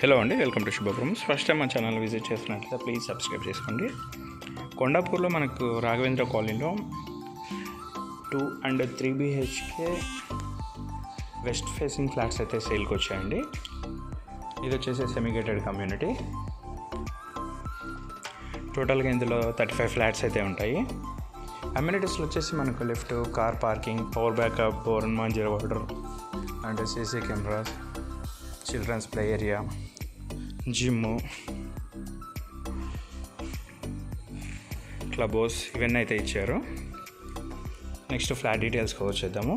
Hello అండి, welcome to శుభప్రమ్స్. First time మా channel visit చేస్తున్నట్లయితే ప్లీజ్ సబ్స్క్రైబ్ చేసుకోండి. కొండాపూర్లో మనకు రాఘవేంద్ర కాలనీలో 2 and 3 BHK west facing flats అయితే సేల్కి వచ్చాయండి. ఇది వచ్చేసి సెమీ-గేటెడ్ కమ్యూనిటీ. టోటల్గా ఇందులో 35 ఫ్లాట్స్ అయితే ఉంటాయి. అమ్యూనిటీస్లో వచ్చేసి మనకు lift, car parking, power backup, బోర్న్ Manjira water and CC cameras, children's play area, gym, club house ఇవన్నీ అయితే ఇచ్చారు. నెక్స్ట్ ఫ్లాట్ డీటెయిల్స్కి వచ్చేద్దాము.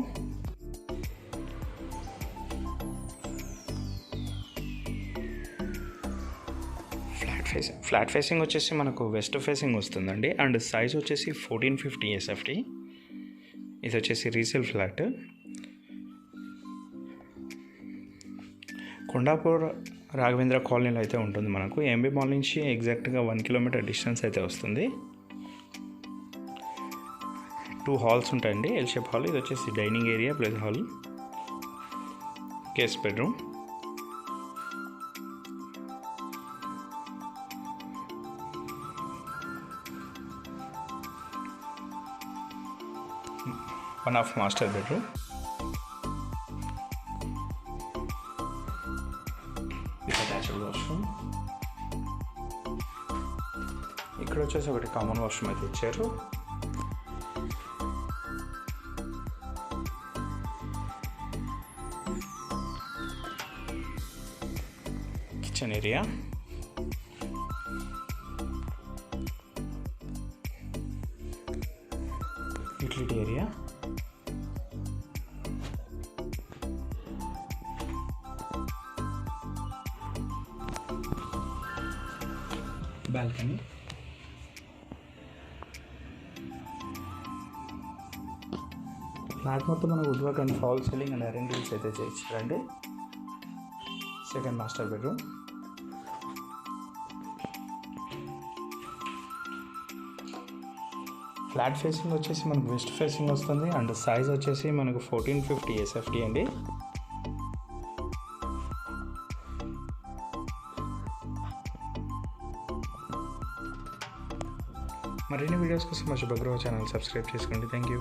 ఫ్లాట్ ఫేసింగ్ వచ్చేసి మనకు వెస్ట్ ఫేసింగ్ వస్తుందండి. అండ్ సైజ్ వచ్చేసి 1450 SFT. ఇది వచ్చేసి రీసేల్ ఫ్లాట్. కొండాపూర్ రాఘవేంద్ర కాలనీలో అయితే ఉంటుంది. మనకు ఎంబీ మాల్ నుంచి ఎగ్జాక్ట్గా 1 kilometer డిస్టెన్స్ అయితే వస్తుంది. 2 హాల్స్ ఉంటాయండి, ఎల్ షేప్ హాల్. ఇది వచ్చేసి dining area plus hall, guest bedroom. One of master bedroom. Attached washroom. ఇక్కడ వచ్చేసి ఒకటి కామన్ వాష్రూమ్ అయితే ఇచ్చారు. Kitchen area, utility area, balcony. Flat మొత్తం మనకు wood work and fall ceiling and iron grills అయితే చేయించారండి. Second master bedroom. Flat facing వచ్చేసి మనకు వెస్ట్ ఫేసింగ్ వస్తుంది. అండ్ సైజ్ వచ్చేసి మనకు 1450 SFT అండి. మరిన్ని వీడియోస్ కోసం మా శుభగృహ ఛానల్ సబ్స్క్రైబ్ చేసుకోండి. Thank you.